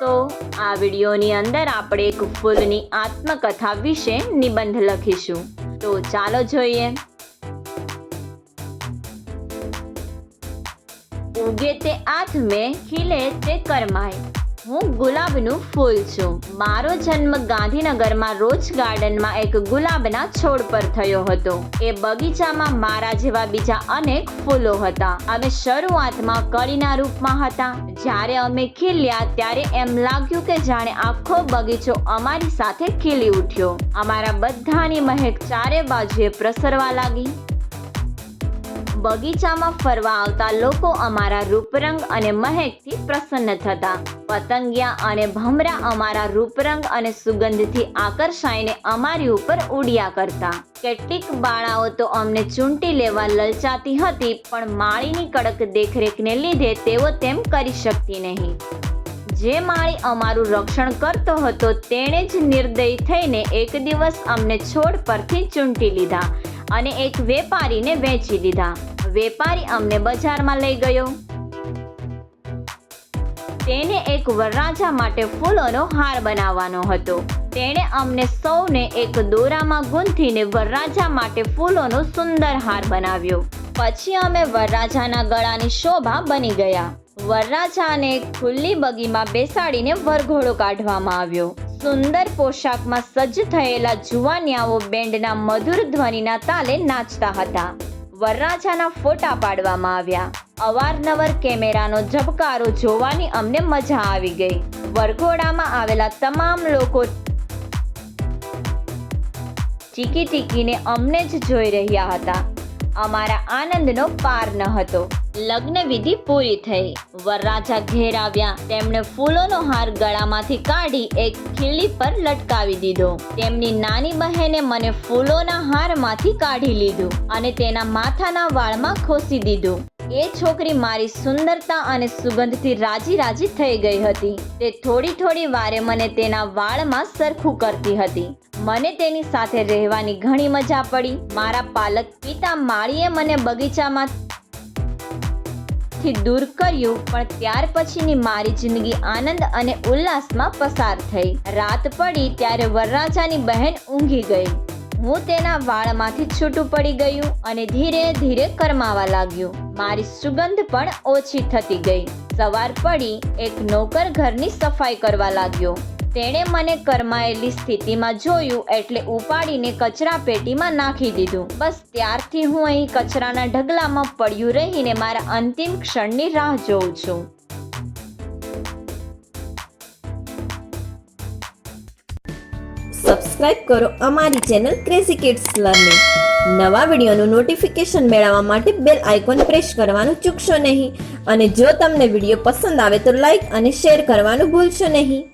તો આ વિડીયોની અંદર આપણે એક ફૂલની આત્મકથા વિશે નિબંધ લખીશું. તો ચાલો જોઈએ. ઉગે તે આથ મેં, ખીલે તે કરમાય. હું ગુલાબનું ફૂલ છું. મારો જન્મ ગાંધીનગરમાં રોજ ગાર્ડનમાં એક ગુલાબના છોડ પર થયો હતો. એ બગીચામાં મારા જેવા બીજા અનેક ફૂલો હતા. અમે શરૂઆતમાં કળીના રૂપમાં હતા. જ્યારે અમે ખીલ્યા ત્યારે એમ લાગ્યું કે જાણે આખો બગીચો અમારી સાથે ખીલી ઉઠ્યો. અમારા બધાની મહેક ચારે બાજુએ પ્રસરવા લાગી. બગીચામાં ફરવા આવતા લોકો અમારા રૂપરંગ અને મહેકથી પ્રસન્ન થતા. પતંગિયા અને ભમરા અમારા રૂપરંગ અને સુગંધથી આકર્ષાઈને અમારી ઉપર ઉડ્યા કરતા. કેટલીક બાળાઓ તો અમને ચૂંટી લેવા લલચાતી હતી, પણ માળીની કડક દેખરેખને લીધે તેઓ તેમ કરી શકતી નહીં. જે માળી અમારું રક્ષણ કરતો હતો તેણે જ નિર્દયી થઈને એક દિવસ અમને છોડ પરથી ચૂંટી લીધા અને એક વેપારીને વેચી દીધા. વેપારી અમને બજારમાં લઈ ગયો. તેને એક વરરાજા માટે ફૂલોનો હાર બનાવવાનો હતો. તેણે અમને સૌને એક દોરામાં ગૂંથીને વરરાજા માટે ફૂલોનો સુંદર હાર બનાવ્યો. પછી અમે વરરાજાના ગળાની શોભા બની ગયા. વરરાજાને એક ખુલ્લી બગીમાં બેસાડીને વરઘોડો કાઢવામાં આવ્યો. સુંદર પોશાકમાં સજ્જ થયેલા જુવાનિયાઓ બેન્ડના મધુર ધ્વનિના તાલે નાચતા હતા. વરરાજાના ફોટા પાડવામાં આવ્યા. અવારનવાર કેમેરાનો ઝબકારો જોવાની અમને મજા આવી ગઈ. વરઘોડામાં આવેલા તમામ લોકો ચીકી ચીકીને અમને જ જોઈ રહ્યા હતા. અમારા આનંદનો પાર ન હતો. લગ્ન વિધિ પૂરી થઈ. વરરાજા ઘેર આવ્યા. તેમણે ફૂલોનો હાર ગળામાંથી કાઢી એક ખીલી પર લટકાવી દીધો. તેમની નાની બહેને મને ફૂલોના હારમાંથી કાઢી લીધું અને તેના માથાના વાળમાં ખોસી દીધું. એ છોકરી મારી સુંદરતા અને સુગંધથી રાજી રાજી થઈ ગઈ હતી. તે થોડી વારે મને તેના વાળમાં સરખું કરતી હતી. મને તેની સાથે રહેવાની ઘણી મજા પડી. મારા પાલક પિતા માળીએ મને બગીચામાં દૂર કર્યું, પણ ત્યાર પછીની મારી જિંદગી આનંદ અને ઉલ્લાસમાં પસાર થઈ. રાત પડી ત્યારે વરરાજાની બહેન ઊંઘી ગઈ. હું તેના વાળમાંથી છૂટું પડી ગયું અને ધીરે ધીરે કરમાવા લાગ્યું. મારી સુગંધ પણ ઓછી થતી ગઈ. સવાર પડી. એક નોકર ઘરની સફાઈ કરવા લાગ્યો. તેણે મને કરમાયેલી સ્થિતિમાં જોયું એટલે ઉપાડીને કચરા પેટીમાં નાખી દીધું. બસ ત્યારથી હું અહીં કચરાના ઢગલામાં પડ્યું રહીને મારા અંતિમ ક્ષણની રાહ જોઉં છું. સબસ્ક્રાઇબ કરો અમારી ચેનલ ક્રેઝી કિડ્સ લર્નિંગ. નવા વિડીયોનું નોટિફિકેશન મેળવવા માટે બેલ આઇકોન પ્રેસ કરવાનું ચૂકશો નહીં. અને જો તમને વિડીયો પસંદ આવે તો લાઈક અને શેર કરવાનું ભૂલશો નહીં.